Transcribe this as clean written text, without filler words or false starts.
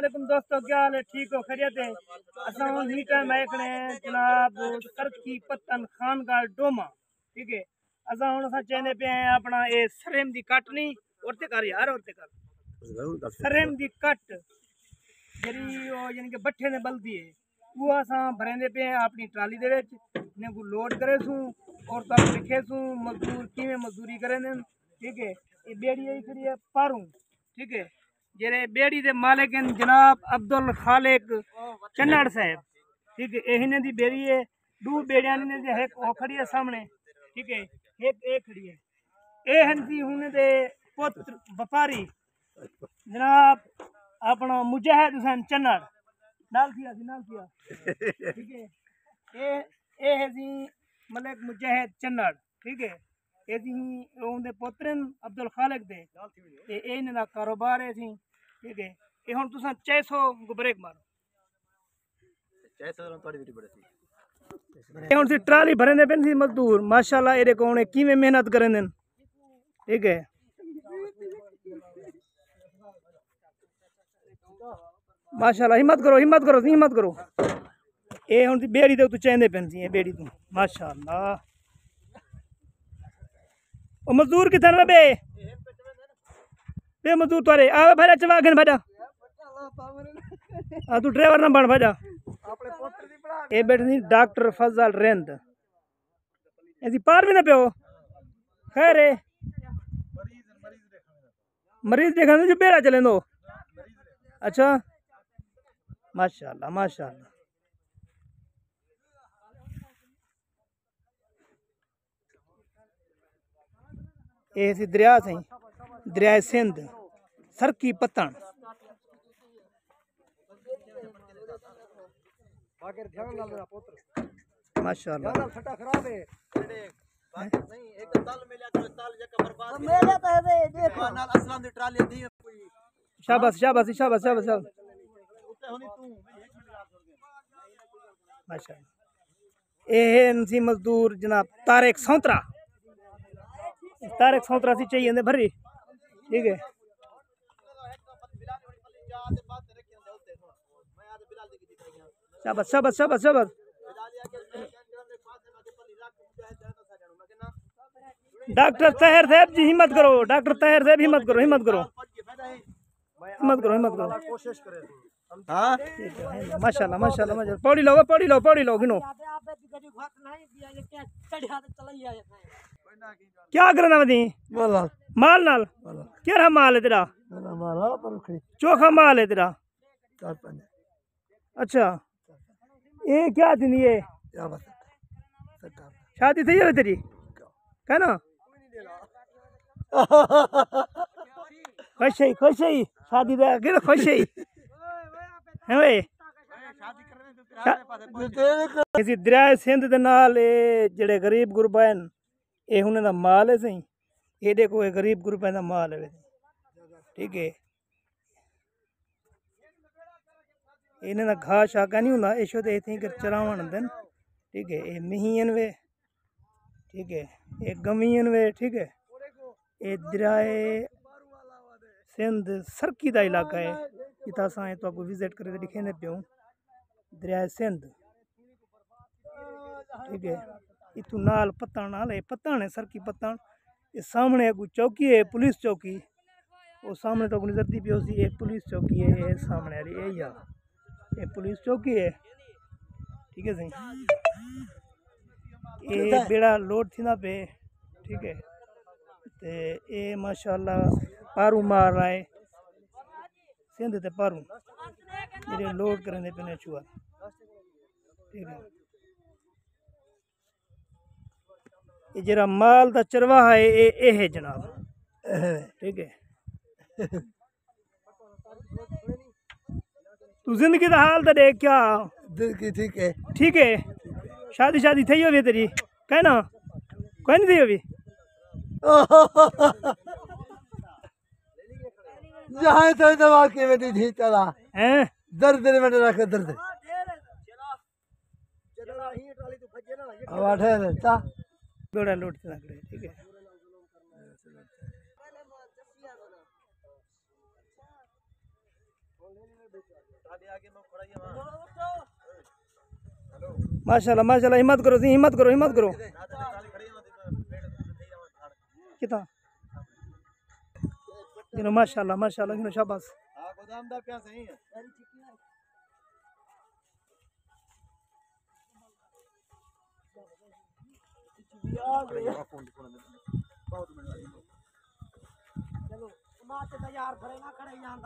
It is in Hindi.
वालेकुम दोस्तों, क्या हाल है? ठीक हो? खैरियत है? असा ही टाइम आए खड़े हैं जनाब सरकी पत्तन खान का डोमा। ठीक है, असा हुन असा चेंदे पे हैं अपना ये सरेम दी कटनी औरते कर यार औरते कर सरेम दी कट जरी ओ यानी कि बट्ठे ने बलदी है वो असा भरेंदे पे हैं अपनी ट्राली दे विच ने को लोड करे सू और तो लिखे सू मजदूर किवें मजदूरी करेंदे। ठीक है, ये बेड़ी आई खड़ी है पारू। ठीक है, जेरे बेड़ी दे मालिक हैं जनाब अब्दुल खालिक चन्नड़ साहब। ठीक है, इन्हें दी बेड़ी है दो बेड़ियां ने जे एक ओ खड़ी है सामने। ठीक है, एक खड़ी है ए हंसी हुने दे पुत्र व्यापारी जनाब अपना मुजाहिद हुसैन चन्नड़ नाल किया। ठीक है, ए है जी मलिक मुजाहिद चन्नड़। ठीक है, उनके पुत्र अब्दुल खालिक दे ते इन्हां दा कारोबार है सी। ठीक है, ये हुन तुसां 600 ब्रेक मारो 600 तोड़ी वीडियो बड़े सी ये हुन सी ट्राली भरने पेन सी मजदूर माशाल्लाह एरे कोने किवें मेहनत करेंदे। ठीक है, माशाल्लाह हिम्मत करो ये हुन बेड़ी दे तू चेंदे पेन सी बेड़ी तू माशाल्लाह। ओ मजदूर किधर बे मजदूर तोरे आवे भाजा चवागन भाजा तू ड्राइवर ना बन भाजा ए बैठनी डॉक्टर फजल रेंद ऐसी पार भी ना पियो खैर है मरीज देखा जो बेड़ा चले दो। अच्छा माशाल्लाह ये सी दरिया सही दरिया सिंध सरकी पत्तन माशाल्लाह। शाबाश माशाल्लाह। ये मजदूर जनाब तारेक सौंतरा सी चाहिए भरी। ठीक है, शाबाश डॉक्टर तहर साहब जी हिम्मत करो डॉक्टर तहर साहब हिम्मत करो कोशिश करें। हाँ माशाल्लाह पौड़ी लो गिनो क्या करना मती माल नाल क्या माल है तेरा चोखा माल है तेरा। अच्छा ये क्या थी ये शादी थी है तेरी कहना खुश है शादी दे खुश है दरिया सिंध दे नाल जेड़े गरीब गुरबा हैं ये उन्हें दा माल है सही ये देखो ये गरीब गुरबा दा माल है। ठीक है, इन्हें दा घाह शाका नहीं होंदा इशो ते इतनी कर चरावण देन। ठीक है, ये मिहियन वे। ठीक है, ये गमियन वे। ठीक है, ये दरियाए सिंध सरकी दा इलाका है इतना असा तो आपको विजिट करे दिखेंदे पियो दरिया सिंध। ठीक है, इतू नाल पत्तन है सरकी पत्तन ये सामने को चौकी है पुलिस चौकी वो सामने तो नजरती पियो सी ये पुलिस चौकी है ये सामने वाली ये पुलिस चौकी है। ठीक है सही ये बेड़ा लोड थी ना पे। ठीक है, ते ये माशाल्लाह पारू मार रहा है सिंध ते पारू मेरे लोड करने पे चुआ। ठीक है, ये जरा माल दा चरवाहा है ये है जनाब। ठीक है, तू जिंदगी का हाल तो देख क्या ठीक है शादी थी हो तेरी कहना कोई नहीं थी अभी जहाँ तो दवा के बेटी थी चला हैं दर्द में रख दर्द बेड़ा लोड से लग रहे। ठीक है, माशाल्लाह माशाल्लाह, हिम्मत करो सी, हिम्मत करो हिम्मत करो। कितना गिनो, माशाल्लाह माशाल्लाह, गिनो, शाबाश। गोदाम दा क्या सही है। चलो तैयार खड़े ना खड़े यहाँ